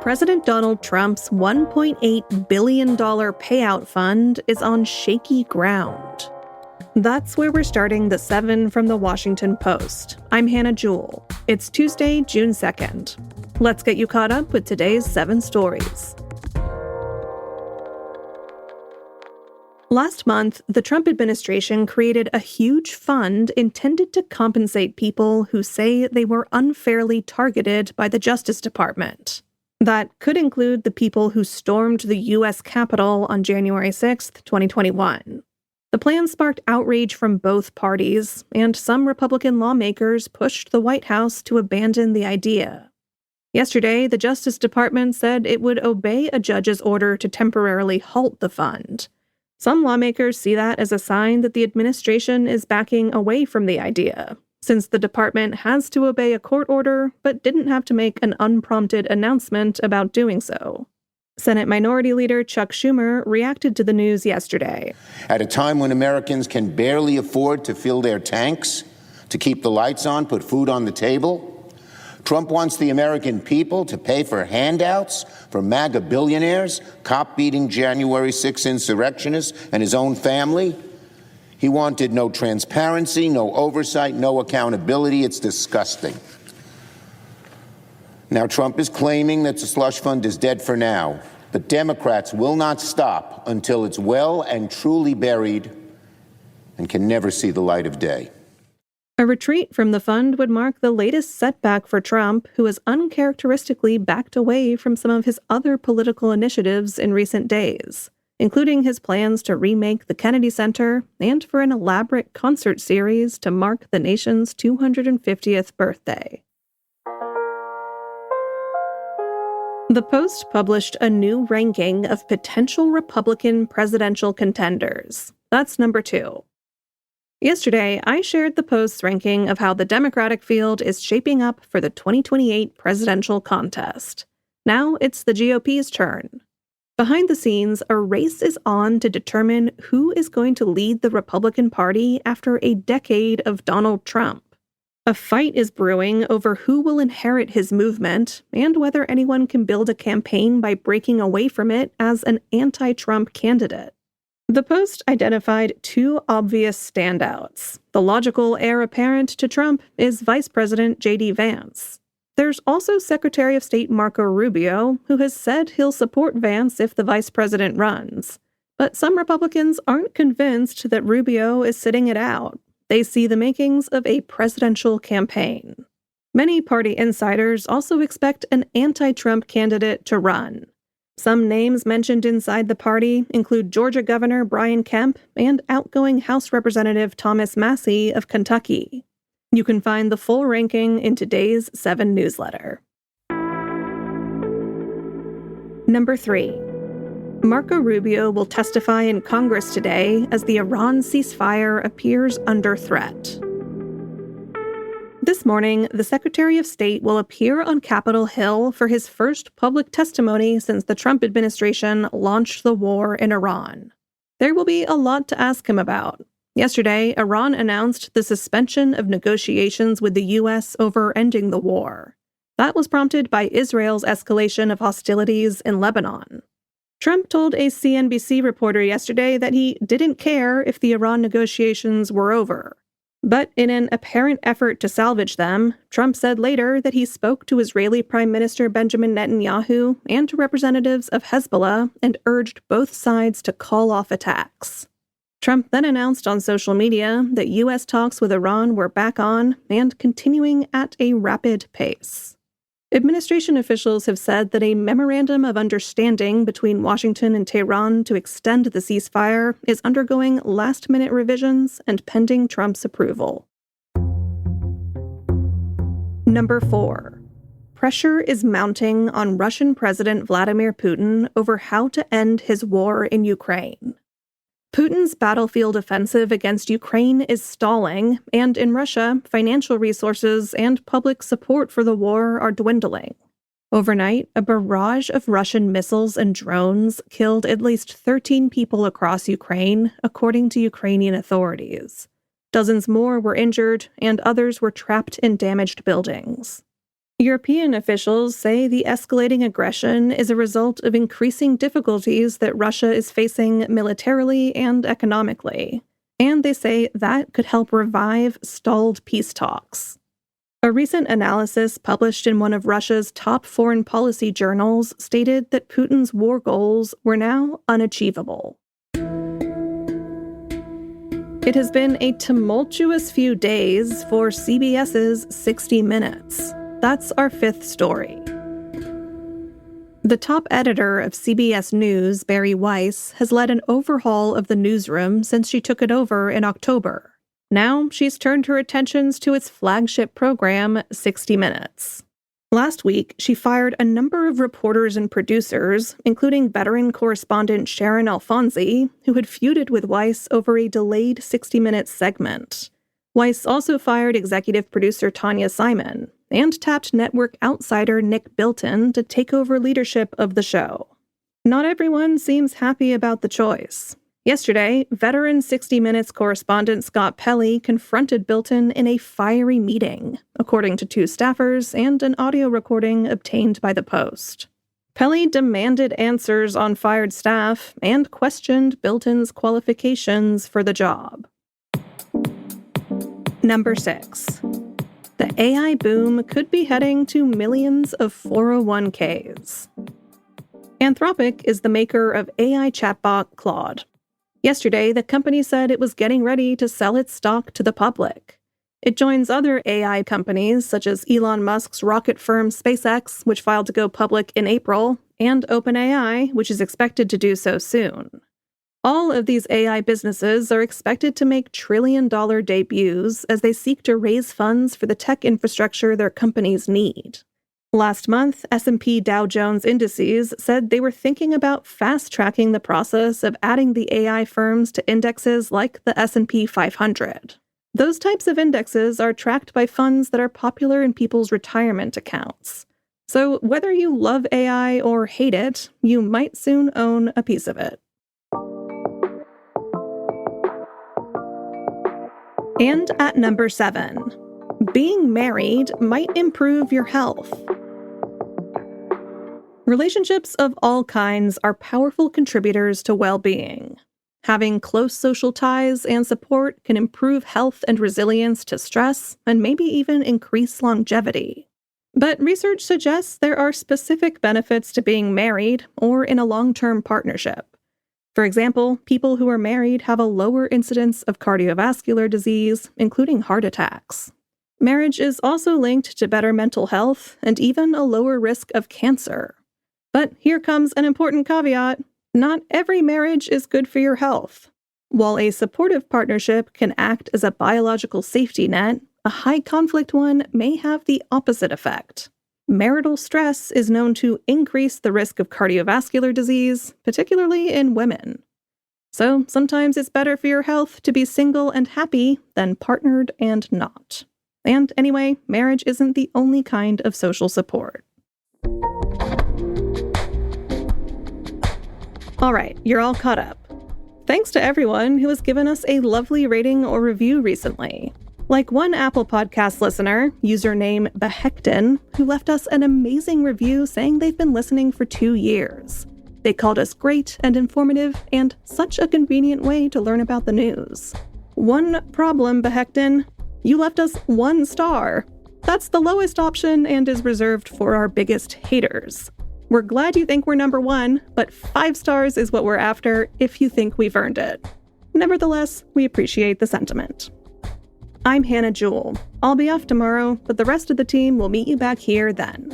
President Donald Trump's $1.8 billion payout fund is on shaky ground. That's where we're starting the 7 from the Washington Post. I'm Hannah Jewell. It's Tuesday, June 2nd. Let's get you caught up with today's 7 stories. Last month, the Trump administration created a huge fund intended to compensate people who say they were unfairly targeted by the Justice Department. That could include the people who stormed the U.S. Capitol on January 6, 2021. The plan sparked outrage from both parties, and some Republican lawmakers pushed the White House to abandon the idea. Yesterday, the Justice Department said it would obey a judge's order to temporarily halt the fund. Some lawmakers see that as a sign that the administration is backing away from the idea, since the department has to obey a court order but didn't have to make an unprompted announcement about doing so. Senate Minority Leader Chuck Schumer reacted to the news yesterday. At a time when Americans can barely afford to fill their tanks, to keep the lights on, put food on the table, Trump wants the American people to pay for handouts for MAGA billionaires, cop-beating January 6 insurrectionists, and his own family. He wanted no transparency, no oversight, no accountability. It's disgusting. Now, Trump is claiming that the slush fund is dead for now, but Democrats will not stop until it's well and truly buried and can never see the light of day. A retreat from the fund would mark the latest setback for Trump, who has uncharacteristically backed away from some of his other political initiatives in recent days, including his plans to remake the Kennedy Center and for an elaborate concert series to mark the nation's 250th birthday. The Post published a new ranking of potential Republican presidential contenders. That's number 2. Yesterday, I shared the Post's ranking of how the Democratic field is shaping up for the 2028 presidential contest. Now it's the GOP's turn. Behind the scenes, a race is on to determine who is going to lead the Republican Party after a decade of Donald Trump. A fight is brewing over who will inherit his movement and whether anyone can build a campaign by breaking away from it as an anti-Trump candidate. The Post identified 2 obvious standouts. The logical heir apparent to Trump is Vice President J.D. Vance. There's also Secretary of State Marco Rubio, who has said he'll support Vance if the vice president runs. But some Republicans aren't convinced that Rubio is sitting it out. They see the makings of a presidential campaign. Many party insiders also expect an anti-Trump candidate to run. Some names mentioned inside the party include Georgia Governor Brian Kemp and outgoing House Representative Thomas Massie of Kentucky. You can find the full ranking in today's 7 newsletter. Number 3. Marco Rubio will testify in Congress today as the Iran ceasefire appears under threat. This morning, the Secretary of State will appear on Capitol Hill for his first public testimony since the Trump administration launched the war in Iran. There will be a lot to ask him about. Yesterday, Iran announced the suspension of negotiations with the U.S. over ending the war. That was prompted by Israel's escalation of hostilities in Lebanon. Trump told a CNBC reporter yesterday that he didn't care if the Iran negotiations were over. But in an apparent effort to salvage them, Trump said later that he spoke to Israeli Prime Minister Benjamin Netanyahu and to representatives of Hezbollah and urged both sides to call off attacks. Trump then announced on social media that U.S. talks with Iran were back on and continuing at a rapid pace. Administration officials have said that a memorandum of understanding between Washington and Tehran to extend the ceasefire is undergoing last-minute revisions and pending Trump's approval. Number 4. Pressure is mounting on Russian President Vladimir Putin over how to end his war in Ukraine. Putin's battlefield offensive against Ukraine is stalling, and in Russia, financial resources and public support for the war are dwindling. Overnight, a barrage of Russian missiles and drones killed at least 13 people across Ukraine, according to Ukrainian authorities. Dozens more were injured, and others were trapped in damaged buildings. European officials say the escalating aggression is a result of increasing difficulties that Russia is facing militarily and economically, and they say that could help revive stalled peace talks. A recent analysis published in one of Russia's top foreign policy journals stated that Putin's war goals were now unachievable. It has been a tumultuous few days for CBS's 60 Minutes. That's our fifth story. The top editor of CBS News, Barry Weiss, has led an overhaul of the newsroom since she took it over in October. Now she's turned her attentions to its flagship program, 60 Minutes. Last week, she fired a number of reporters and producers, including veteran correspondent Sharon Alfonsi, who had feuded with Weiss over a delayed 60 Minutes segment. Weiss also fired executive producer Tanya Simon and tapped network outsider Nick Bilton to take over leadership of the show. Not everyone seems happy about the choice. Yesterday, veteran 60 Minutes correspondent Scott Pelley confronted Bilton in a fiery meeting, according to two staffers and an audio recording obtained by the Post. Pelley demanded answers on fired staff and questioned Bilton's qualifications for the job. Number 6. The AI boom could be heading to millions of 401ks. Anthropic is the maker of AI chatbot Claude. Yesterday, the company said it was getting ready to sell its stock to the public. It joins other AI companies such as Elon Musk's rocket firm SpaceX, which filed to go public in April, and OpenAI, which is expected to do so soon. All of these AI businesses are expected to make trillion-dollar debuts as they seek to raise funds for the tech infrastructure their companies need. Last month, S&P Dow Jones Indices said they were thinking about fast-tracking the process of adding the AI firms to indexes like the S&P 500. Those types of indexes are tracked by funds that are popular in people's retirement accounts. So whether you love AI or hate it, you might soon own a piece of it. And at number 7, being married might improve your health. Relationships of all kinds are powerful contributors to well-being. Having close social ties and support can improve health and resilience to stress and maybe even increase longevity. But research suggests there are specific benefits to being married or in a long-term partnership. For example, people who are married have a lower incidence of cardiovascular disease, including heart attacks. Marriage is also linked to better mental health and even a lower risk of cancer. But here comes an important caveat. Not every marriage is good for your health. While a supportive partnership can act as a biological safety net, a high-conflict one may have the opposite effect. Marital stress is known to increase the risk of cardiovascular disease, particularly in women. So sometimes it's better for your health to be single and happy than partnered and not. And anyway, marriage isn't the only kind of social support. All right, you're all caught up. Thanks to everyone who has given us a lovely rating or review recently. Like one Apple Podcast listener, username Behekton, who left us an amazing review saying they've been listening for 2 years. They called us great and informative and such a convenient way to learn about the news. One problem, Behekton, you left us 1 star. That's the lowest option and is reserved for our biggest haters. We're glad you think we're number 1, but 5 stars is what we're after if you think we've earned it. Nevertheless, we appreciate the sentiment. I'm Hannah Jewell. I'll be off tomorrow, but the rest of the team will meet you back here then.